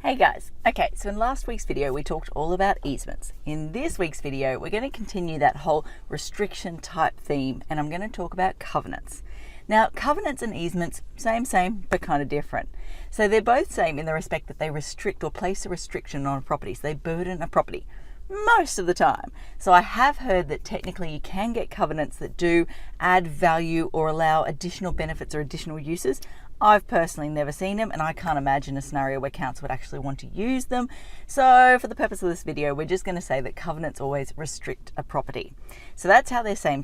Hey guys, okay, so in last week's video we talked all about easements. In this week's video we're going to continue that whole restriction type theme and I'm going to talk about covenants. Now covenants and easements, same, but kind of different. So they're both same in the respect that they restrict or place a restriction on a property, so they burden a property most of the time. So I have heard that technically you can get covenants that do add value or allow additional benefits or additional uses. I've personally never seen them and I can't imagine a scenario where council would actually want to use them. So for the purpose of this video, we're just going to say that covenants always restrict a property. So that's how they're same.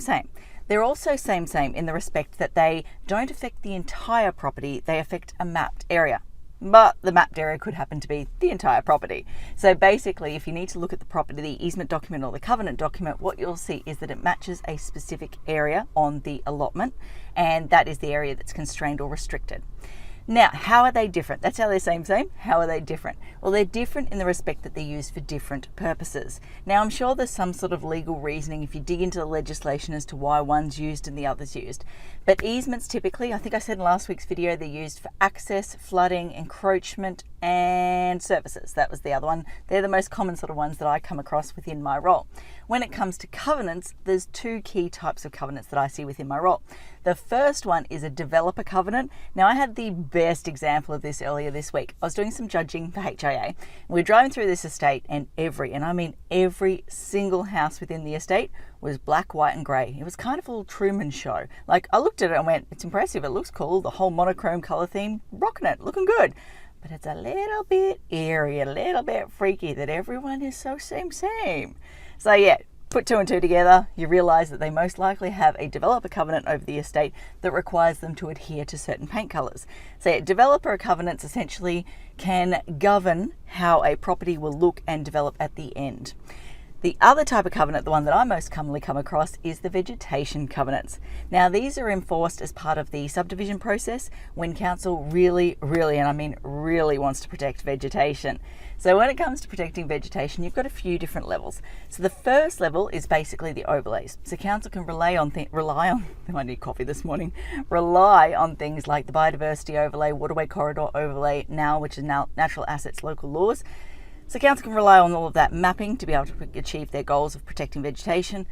They're also same in the respect that they don't affect the entire property, they affect a mapped area. But the mapped area could happen to be the entire property. So basically, if you need to look at the property, the easement document or the covenant document, what you'll see is that it matches a specific area on the allotment, and that is the area that's constrained or restricted. Now, how are they different? That's how they're same. How are they different? Well, they're different in the respect that they're used for different purposes. Now, I'm sure there's some sort of legal reasoning if you dig into the legislation as to why one's used and the other's used. But easements typically, I think I said in last week's video, they're used for access, flooding, encroachment, and services. That was the other one. They're the most common sort of ones that I come across within my role. When it comes to covenants, there's two key types of covenants that I see within my role. The first one is a developer covenant. Now, I had the best example of this earlier this week. I was doing some judging for HIA. And we were driving through this estate and every single house within the estate was black, white and grey. It was kind of a little Truman show. Like, I looked at it and went, it's impressive, it looks cool, the whole monochrome colour theme, rocking it, looking good. But it's a little bit eerie, a little bit freaky that everyone is so same. So yeah, put two and two together, you realise that they most likely have a developer covenant over the estate that requires them to adhere to certain paint colours. So yeah, developer covenants essentially can govern how a property will look and develop at the end. The other type of covenant, the one that I most commonly come across, is the vegetation covenants. Now, these are enforced as part of the subdivision process when council really, and I mean really wants to protect vegetation. So when it comes to protecting vegetation, you've got a few different levels. So the first level is basically the overlays. So council can rely on things like the biodiversity overlay, waterway corridor overlay, which is now natural assets local laws. So council can rely on all of that mapping to be able to achieve their goals of protecting vegetation.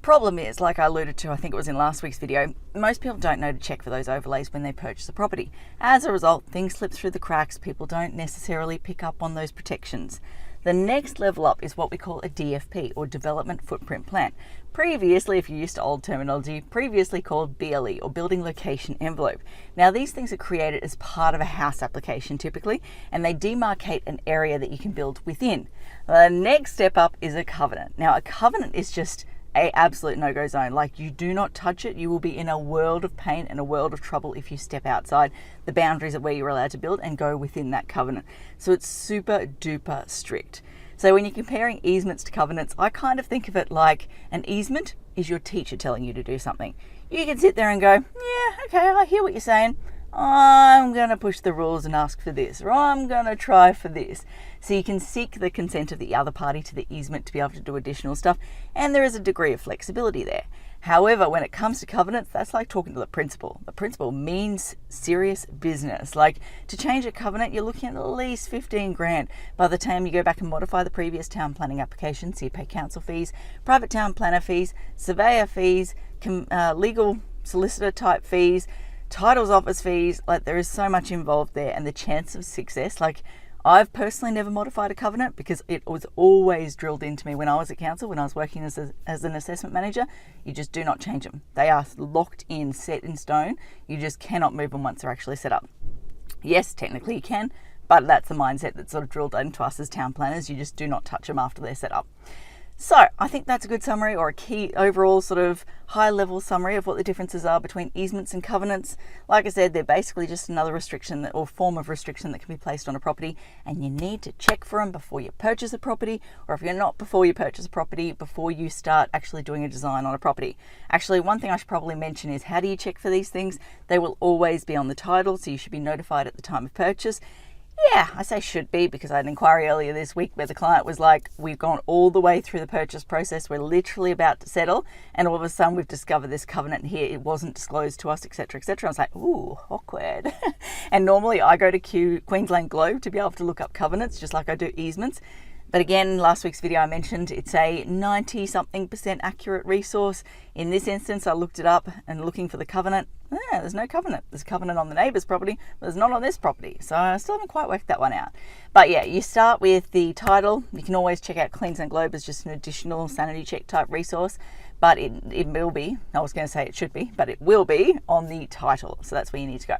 Problem is, like I alluded to, I think it was in last week's video, most people don't know to check for those overlays when they purchase a property. As a result, things slip through the cracks, people don't necessarily pick up on those protections. The next level up is what we call a DFP, or Development Footprint Plan. Previously, if you're used to old terminology, previously called BLE, or Building Location Envelope. Now, these things are created as part of a house application typically, and they demarcate an area that you can build within. The next step up is a covenant. Now, a covenant is just an absolute no-go zone. Like, you do not touch it, you will be in a world of pain and a world of trouble if you step outside the boundaries of where you're allowed to build and go within that covenant. So it's super duper strict. So when you're comparing easements to covenants, I kind of think of it like an easement is your teacher telling you to do something. You can sit there and go, yeah, okay, I hear what you're saying. I'm going to push the rules and ask for this, or I'm going to try for this. So you can seek the consent of the other party to the easement to be able to do additional stuff, and there is a degree of flexibility there. However, when it comes to covenants, that's like talking to the principal. The principal means serious business. Like, to change a covenant, you're looking at least 15 grand. By the time you go back and modify the previous town planning application, so you pay council fees, private town planner fees, surveyor fees, legal solicitor type fees, titles office fees. Like, there is so much involved there, and the chance of success, like, I've personally never modified a covenant because it was always drilled into me when I was at council, when I was working as an assessment manager. You just do not change them. They are locked in, set in stone. You just cannot move them once they're actually set up. Yes, technically you can, but that's the mindset that's sort of drilled into us as town planners. You just do not touch them after they're set up. So I think that's a good summary, or a key overall sort of high level summary of what the differences are between easements and covenants. Like I said, they're basically just another restriction or form of restriction that can be placed on a property, and you need to check for them before you purchase a property, or if you're not before you purchase a property, before you start actually doing a design on a property. Actually, one thing I should probably mention is, how do you check for these things? They will always be on the title, so you should be notified at the time of purchase. Yeah, I say should be because I had an inquiry earlier this week where the client was like, we've gone all the way through the purchase process, we're literally about to settle, and all of a sudden we've discovered this covenant here, it wasn't disclosed to us, etc., etc. I was like, ooh, awkward. And normally I go to Queensland Globe to be able to look up covenants, just like I do easements. But again, last week's video I mentioned it's a 90-something% accurate resource. In this instance, I looked it up and looking for the covenant. There's no covenant. There's a covenant on the neighbour's property, but there's not on this property. So I still haven't quite worked that one out. But yeah, you start with the title. You can always check out Queensland Globe as just an additional sanity check type resource. But it will be, I was going to say it should be, but it will be on the title. So that's where you need to go.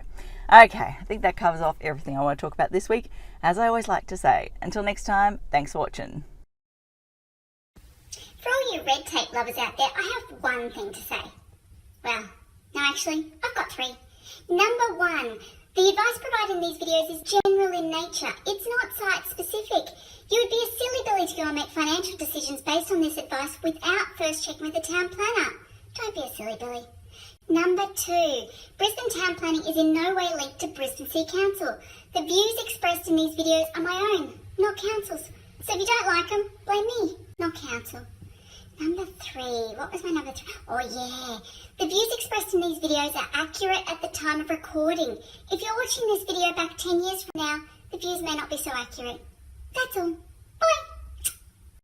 Okay, I think that covers off everything I want to talk about this week. As I always like to say, until next time, thanks for watching. For all you red tape lovers out there, I have one thing to say. Well, no, actually, I've got three. Number one, the advice provided in these videos is general in nature. It's not site-specific. You would be a silly Billy to go and make financial decisions based on this advice without first checking with the town planner. Don't be a silly Billy. Number two, Brisbane Town Planning is in no way linked to Brisbane City Council. The views expressed in these videos are my own, not council's. So if you don't like them, blame me, not council. Number three, what was my number three? Oh yeah, the views expressed in these videos are accurate at the time of recording. If you're watching this video back 10 years from now, the views may not be so accurate. That's all. Bye.